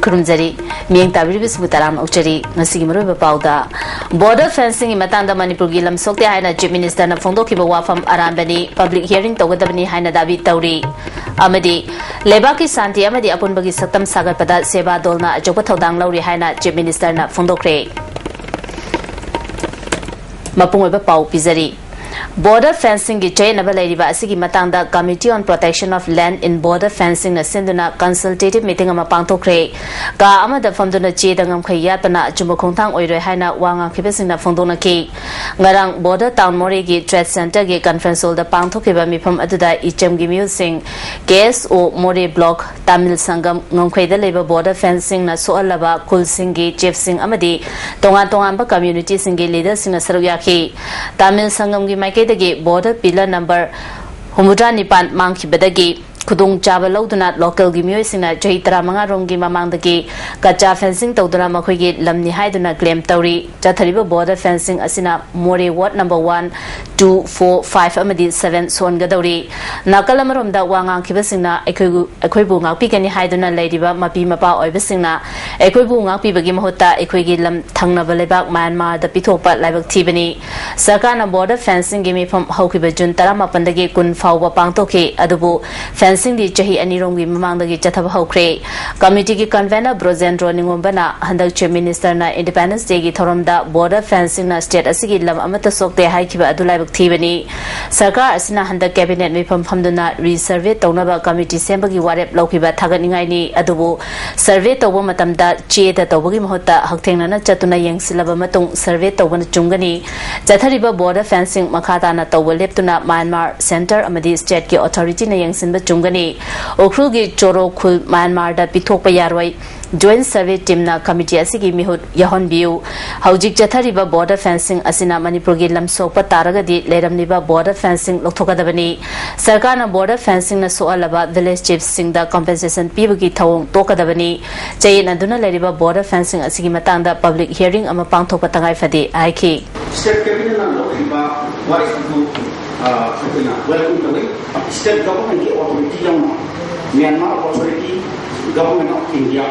Kurumjari, Ming Tabiribis Mutaram Uchari, Nasigimuru Pauda, Border Fencing in Matanda Manipur Gilam Sokti Haina, Chief Minister of Fondoki Wafam Arambani, public hearing to Wadabani Haina David Tauri, Amadi, Lebaki Santi Amadi Apunbagi Satam Sagapada, Seba Dolna, Jopatodang Lauri Haina, Chief Minister of Fondokre. Mapungweba Pau Pizari. Border fencing gi chain aba lairiba asigi matangda Committee on Protection of Land in Border Fencing na sinduna consultative meeting ama pangthokre ka amada famduna che dangam khayat pana chumba khongthang oiroi haina wanga khibesingna phongdona ki ngarang border town more gi trade center gi conference hall da pangthokeba mifam aduda icham gi musing case o more block Tamil Sangam ngomkhaida leba border fencing na soalaba kulsing gi chief sing amadi tongan ba community sing gi leader sing na sarugya ki Tamil Sangam gi Maikedagi border pillar number Humudra Nipan Manki Bedagi Kudung Java Loduna local Gimusina Jahitra Mangarongi Mamandagi Gacha fencing Todura Makogi Lamni Haiduna Glam Tauri Jatariba border fencing Asina More Ward number 1, 2, 4, 5 Amadi 7 Swan Gadori Nakalamarum da Wanga Kibasina Equibunga Pikani Haiduna Ladiba Mapi Mapa Oibasina Equibunga Pibagi Mahota Equigilam Tangna Valebak Myanmar the Pitopa Labak Tibani Sakana border fencing gimme from Hokibajun Taramapandagi Kun Fawa Pangtoke Adubu fencing di chahi anirongi mamangdagi chathab hokre committee ki convener Brozendro Ningombana handak Chief Minister na Independence Day gi thoromda border fencing na state asigi lam amata sokte haikiba adulai thibani sarkar asina handak cabinet mifam famduna resurvey townaba committee sembagi warep laukiba thaganingai ni adubu survey tawba matamda che da tawbagi mahota hakthengna na chatuna yengsilaba matung survey tawbana chungani chathariba border fencing makhata na tawba leptuna Myanmar center amadi state ki authority na yengsinba Chungani, Okrugi Choro Kul Myanmar da Pitokpa Yarwai, Joint Survey Team na Committee Asigi Mihut Yahon Biu, Haujik Jathariba border fencing Asina Manipurgi Lam Sopa Taragadi, Ledamniba border fencing Lokadabani, Sarkana border fencing na Soalaba, village chiefs sing the compensation Pibugi Tawong Tokadabani, Jayin Aduna Lediba border fencing Asigi Matanda public hearing Amapang Topatangai Fadi, Aiki. State Cabinet na Lokiba, what is to welcome to the state government authority Myanmar authority government of India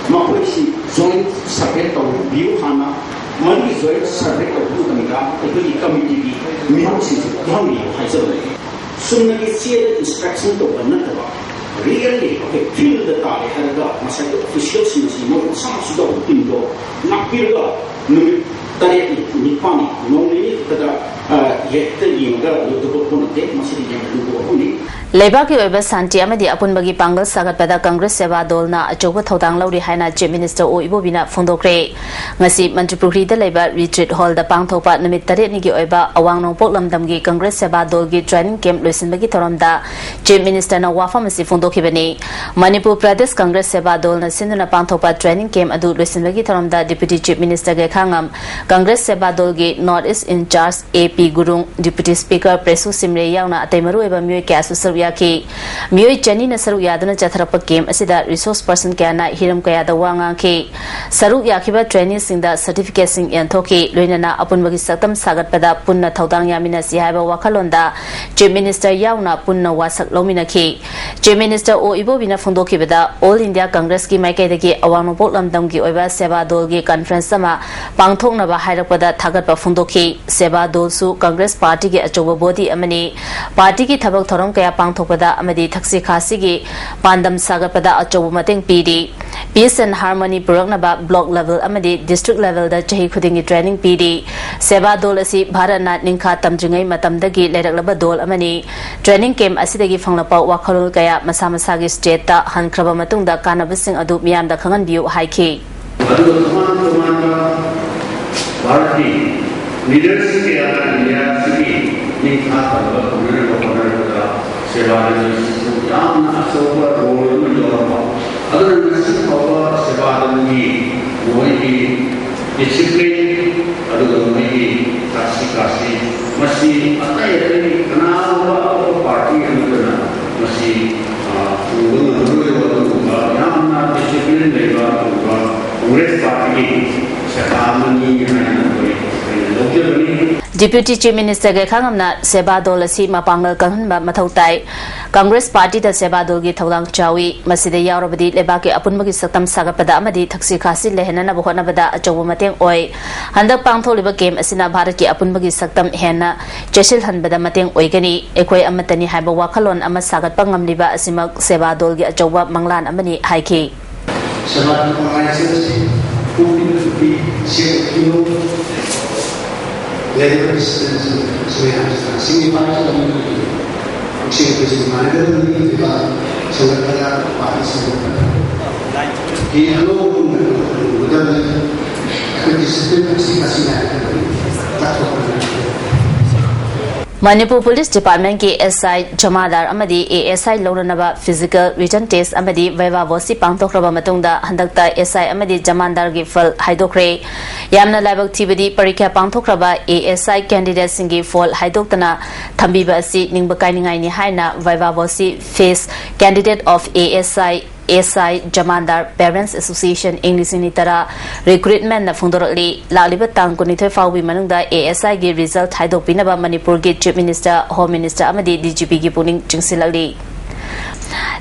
Makwesi joint survey of view Hana Mani joint survey of Bhutanka the committee Mihasi Yami Hazard soon as see instruction to Banataba really feel the Tali Haraga Masaka officials in the some Sudan Indo Nakirga Tari Nipani normally Lebaki Oba Santi Amadi Apunbagi Pangal Sagatpada Congress Seva Dolna Achoba Thodang Lauri Haina Chief Minister O Ibobina Fondokre Ngasi Mantripuri the Labor Retreat Hall the Pangthopa Namit Taret Nigi Oba Awang Nong Poklamdamgi Congress Seva Dolgi Training Camp Luisinbagi Thoramda Chief Minister na Wafamasi Fondokibani Manipur Pradesh Congress Seva Dolna Sinduna Pangthopa Training Camp Adu Luisinbagi Thoramda Deputy Chief Minister Gekhangam Congress Seva Dolgi North East in charge AP Gurung Deputy Speaker Presu Simre Yauna Atemaru Eba Mui Kasu Saruyaki Mui Chani na Saruyadana Chatrapa Game Asida Resource Person Kana Hiram Kayada Wanga Ki Saru Yakiba Training Sing the Certificate Sing Yantoki Luinana Apunbagi Satam Sagat Pada Punna Thodang Yamina Sihaba Wakalonda Chief Minister Yauna Punna Wasak Lomina Ki Chief Minister O Ibobina Fondoki Beda All India Congress Ki Maikadagi Awang Poklam Damgi Oba Seva Dolgi Conference Sama Pangthok Naba Hairakpada Thagatpa Fondoki Seva Dolsu Congress Party ki achoba body amani party ki thabak thorom kaya pangthokpada amadi thaksi khasi gi pandam sagapada achoba mateng pidi peace and harmony puraknaba block level amadi district level da chahi khudingi training pidi Seva Dol asi Bharat na ningkha tamjingai matamdagi leraklaba dol amani training camp asidagi fanglapa wakhalol kaya masa gi state ta hankraba matungda kanabasing adu miyam da khangan biu haiki leadership के आधार India की निखार पर उन्होंने बहुत बड़ा सेवा की जाम Ashok role में जोड़ा अगर निश्चित होगा सेवा की वही की डिसिप्लिन अगर वही की काशी मसी अतः ये कनावा पार्टी अंदर मसी उन्होंने यहाँ ना डिसिप्लिन लेगा Congress party Deputy Chief Minister ge khangamna seba dol asi mapangal kanhanba mathautai Congress Party da seba dol gi thawlang chawi maside yaurabadi lebaki apunmagi saktam sagapada amadi thaksi khasi lehenana bohona bada achawu mateng oi handak pangtholiba game asina bharat ki apunmagi saktam hena chesil hanbada mateng oigani ekoi amatani haiba wakhalon ama sagat pangamliba asima seba dol gi achawa manglan amani haiki Selamat mengajarkan publik sirkulo dari presiden saya sini pada sini presiden mana ini juga sebenarnya pak sebenarnya di lalu udah presiden masih tak Manipur Police Department ki SI Jamadar amadi ASI Loranaba Physical Written Test amadi Viva Vosi Pangtokraba Matungda Handakta SI amadi Jamandar gi Fall Haidokre Yamna Labak Tibadi Parikha Pangtokraba ASI Candidate Singi Fall Haidoktana Thambiba asi Ningbakai Ningai ni Haina Viva Vosi Face Candidate of ASI Jamandar Parents Association English Nitara Recruitment na Fundorli Laliba Tangkunithe Fawi Manungda ASI gi result Haidok Pinaba Manipur gi Chief Minister Home Minister Amadi DGP gi Puning Jingsilali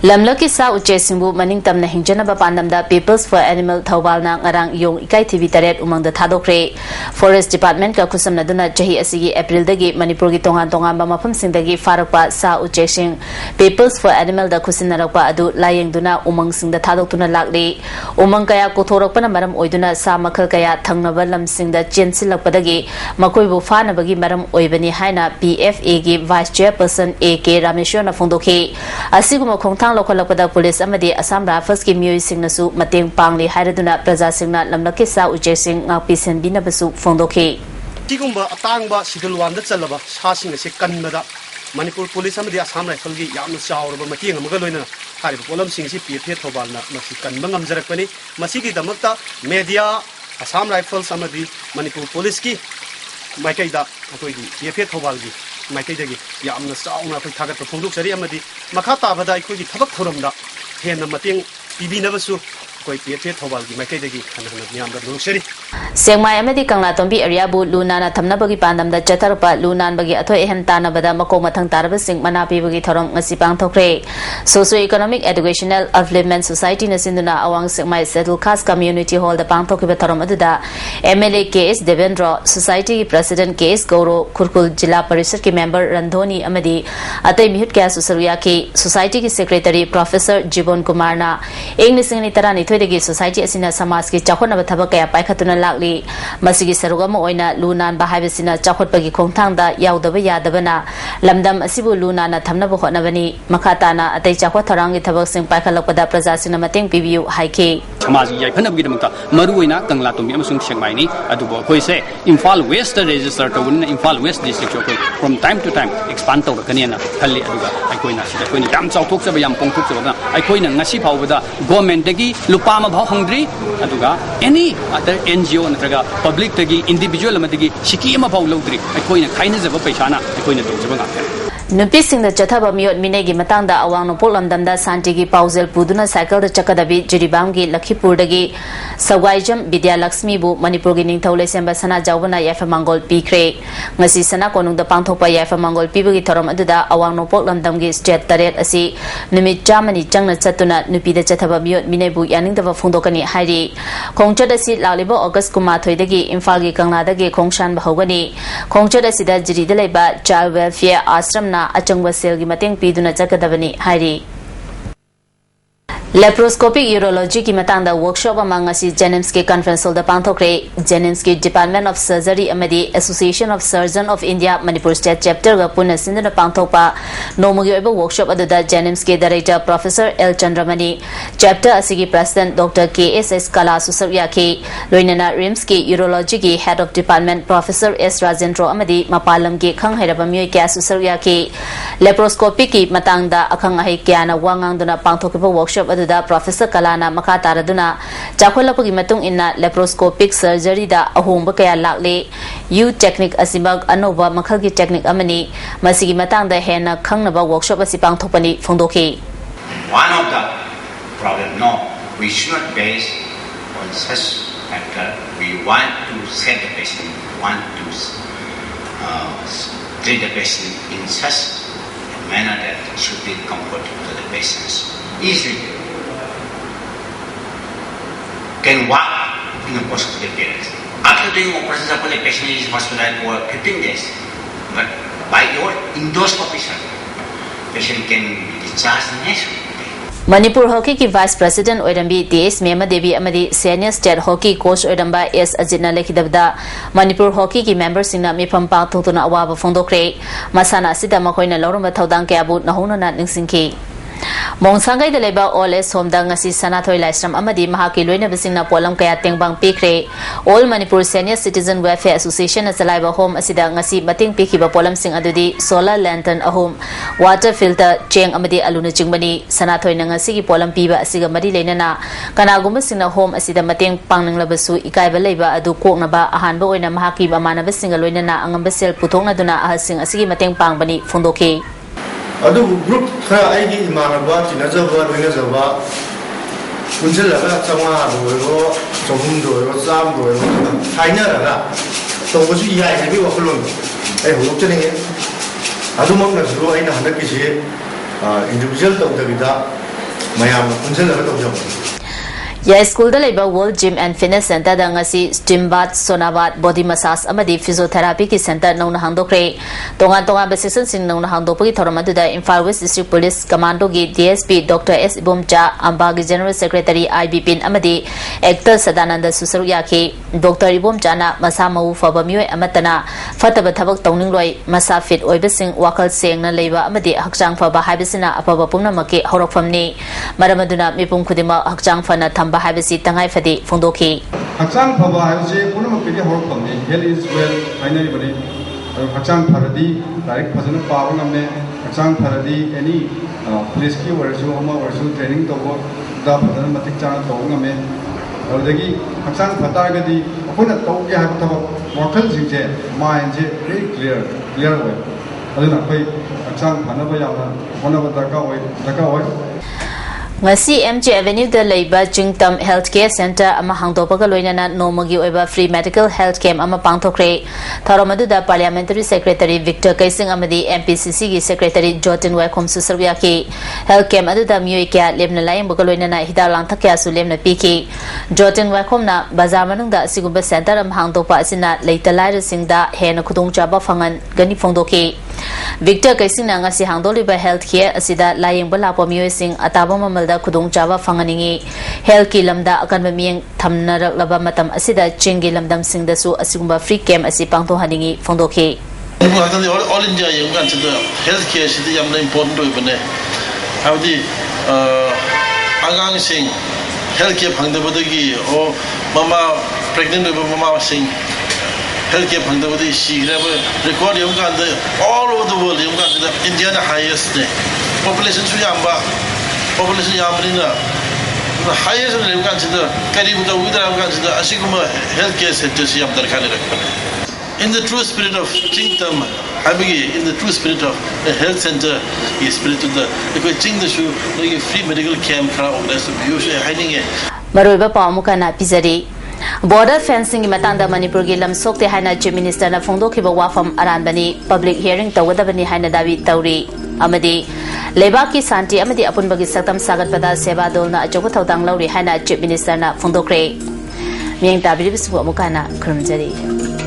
Lamlaki sa uche simbu maning tamna hinjanaba pandamda Peoples for Animal Thawbalna ngarang yong ikai TV taret umangda thadokre Forest Department ka khusamna duna chahi asigi April dagi Manipur gi tongan ba mafam singdagi farakpa sa uche sing Peoples for Animal da khusinnarakpa adu layeng duna umang singda thadok tuna lakli umang kaya kothorakpana maram oiduna sa makhal kaya thangnaba lam singda chensilakpadagi makoibu fanabagi maram oibani haina PFA gi Vice Chairperson AK Rameshwar na phongdokhi asiguma khongthang lokhalakpada police amadi Assam Rifles ki miyoi singnasu mateng pangli hairaduna praja singna lamlaki sa uje sing ngakpi senbina basu phongdokhi tigumba atangba sigalwanda chalaba sasing ase kanmada Manipur Police amadi Assam Rifle gi yamna chawraba mateng amaga loina hariba polam sing si PFA thobalna masi kanba ngamjarakpani masi gi damakta media Assam Rifles amadi Manipur Police ki maikaida akoi gi PFA thobal gi maikaidagi yamna sauna akoi thagat phongdok sari amadi makha tabada akoi gi thabak thoramda hena mateng pibinabasu koi PFA thobal gi maikaidagi khana nyamda lungsari Sengmai amadi Kangla Tombi area bu lunana thamnabagi pandamda chatarpa lunan bagi athoi ehem tanabada makong mathang taraba sing manapi bagi thorom ngasi pangthokre Socio Economic Educational Upliftment Society na sinduna awang Sengmai Settled Caste Community Hall da pangthokbe thorom aduda MLA KS Devendra Society President KS Gauro Kurkul Jilla Parishad ki member Randhoni amadi atai mihut kya susaruya ki Society ki Secretary Professor Jibon Kumar na English tarani thoidagi Society asina samaj ki chakhona bathabak kaya paikhatuna lakli masigi sarugama oina lunan bahaibasina chakhotpagi khongthangda yaudaba yadabana lamdam asibu lunana thamnaba hotnabani makhatana atai chakhot tharangi thabak sing paikhalakpada prajasina mateng pibiu haike समाज की याइफनबगी दमता मरुइना कंगला तुमी अमसुंग सेगमाइनी अदुबो कोइसे Imphal west register तौन इम्फाल वेस्ट डिस्ट्रिक्ट जो from time to time expand तौरकनिना खल्ली अदुगा अइकोइना सिदा कोइना याम चाउथोकजबा याम पोंथोकजबा अइकोइना ngasi फावबदा गवर्नमेंट दगी लुपा मा भाव हंग्री अदुगा एनी अदर एनजीओ नत्रगा पब्लिक दगी इंडिविजुअल अमदगी सिकी अमा भाव लौद्री अइकोइना खाइनजबा पैसाना अइकोइना तौजबा गाखे Nupi sing da chathaba miyot minegi matang da awang nopol lamdamda santi gi pausel puduna cycle da chakadabi jiribam gi Lakhipur dagi Sawaijam Vidya Lakshmi bu Manipur gi ningthau lesemba sana jawbana yafa mangol pikre ngasi sana konung da pangthopa yafa mangol pibagi thorom aduda awang nopol lamdam gi state taret asi numit chamani changna chatuna nupi da chathaba miyot minebu yaning da phungdokani hairi khongchad asi laliba August kuma thoidagi Imphal gi Kangla dagi khongshan bahogani khongchad asi da jiri da leba child welfare ashram achangwa sel gi mateng piduna chakadabani hairi Laparoscopic urology ki matangda workshop among asi Jennings ke conference hall da pangthokre Jennings ke Department of Surgery amadi Association of Surgeon of India Manipur State chapter ga puna sindana pangthokpa nomugi oiba workshop aduda Jennings ke director Professor L Chandramani chapter asigi president Dr KSS Kala Susarya ke loinana RIMS ke urology ke head of department Professor S Rajendra amadi mapalam ke khang hairaba myoy kya Susarya ke laparoscopic ki matangda akhang ahi kyana wangang duna pangthokba workshop aduda Professor Kalana makha taraduna chakholapugi matung inna laparoscopic surgery da ahomba kaya lakle U technique asibag anova makhalgi technique amani masigi matangda hena khangnaba workshop asi pangthokpani phongdokhi one of the problem no we should not base on such factor we want to set the patient want to treat the patient in such a manner that should be comforting to the patients. Easily can walk in a post-operative period. After doing operation, suppose a patient is hospitalized for 15 days, but by your endoscopy, patient can be discharged next day. Manipur Hockey की Vice President ओइरंबी DS मेमा देवी अमदी Senior State Hockey Coach ओइरंबा S अजितना लेखिदबदा Manipur Hockey की members सिंगना मिफम पाथोतुना अवाब फोंदोक्रे मसाना सिदा मखोइना लौरम थौदांग क्याबु नहुनना निंगसिंखी मोंगसांगाई दलेबा ऑल एस होमदा ngasi sanathoi laisram amadi mahaki loina bisingna polam kaya tengbang pikre all manipur senior citizen welfare association asalaiba home asida ngasi mating pikhiba polam sing adudi solar lantern ahum water filter cheng amadi aluna chingbani sanathoi na ngasi gi polam piba asiga mari leinana kanaguma singna home asida mating pangninglabasu ikaiba leiba adu koknaba ahanba oina mahaki bamanaba singa loinana angamba sel puthongna duna ahasing asigi mating pangbani fondoke अदु group खरा आइगी इमानबा चिनाजबा लोइनाजबा कुंजलगा चंगा दोरो चहुम दोरो चाम दोरो थाइनारागा तोबसु याइ heavy वखलोन ए होलचनेगे अदुमकनसु आइना हनकिसे individual तौदबिदा मयाम कुंजलगा तौजब या school दा world gym and fitness centre दा ngasi steam bath sauna bath body massage amadi physiotherapy ki center nongna hangdokre tonga section sing nongna hangdokpi thoram adu da Imphal West District Police Commando gi DSP Dr S Ibomcha Amba gi General Secretary IB Pin amadi actor Sadananda Susaru yakhi Dr Ibomcha na masa mau faba mioi amatana fataba thabak tongning loi masa fit oibasing wakal sengna leiba amadi hakchang faba haibisina apaba pungna make horokfamni maramaduna mipum khudima hakchang fana thamba हाइबसी तंगाई फदे फोंदोखी हक्चांग फबा हाइबसे पुनमक पिदि हरफमनि हेल्थ इज वेल फाइनली बने हक्चांग फरदी डायरेक्ट फजन पाव नमे हक्चांग फरदी एनी पुलिस की वर्सु अमा वर्सु ट्रेनिंग तबो दा फजन मतिक चांग तो नमे अरदगी हक्चांग फतागदी अखोना तौगे हाइब तब वखल जिंजे माइंड जे वेरी क्लियर वे अदुना खै हक्चांग फनबा यावना होनबा दरका होय ngasi MJ Avenue da leiba Jingtam Healthcare Center ama hangdopaga loinana nomagi oiba free medical health camp ama pangthokre tharamadu da Parliamentary Secretary Victor Kaising amadi MPCC gi Secretary Jotin Wakom Susarya ki health camp adu da mioi kya lemna layang baga loinana hida lang thakya su lemna piki Jotin Wakom na bazar manung da sigumba center am hangdopa asina leitalai singda hena khudong chaba fangan gani phongdoki Victor Kaising na ngasi hangdoliba healthcare asida layang bala pa mioi sing ataba mamal da khudong chaba fanganingi health ki lamda akan miyeng thamnarak laba matam asida chingi lamdam singda su asigumba free camp asi pangtho haningi phongdoki all India yung kan sida healthcare sida yamna important oi bane habdi agang sing healthcare phangdabadagi o mama pregnant oi mama sing healthcare phangdabadi sigraba record yung kan all over the world yung kan India the highest population su yamba population yamrina highest level consider karibu da udara consider asiguma healthcare centers yam darkane rakpane in the true spirit of Jingtam habigi in the true spirit of a health center is spirit of the because Jingda shu like free medical camp kra organize usually hiding maroiba pamukana pizari border fencing ki matangda Manipur gi lam sokte haina chief minister na phongdokhiba wafam aranbani public hearing tawgadabani haina dawi tawri amadi लेबा की शांति अमदी अपुनबगी सक्तम सागत पदा सेवा दोलना अचोबो थौदांग लौरी हाना chief minister ना फोंदोक्रे मियंग ताबिरिबिसु अमुकाना खुरमजरी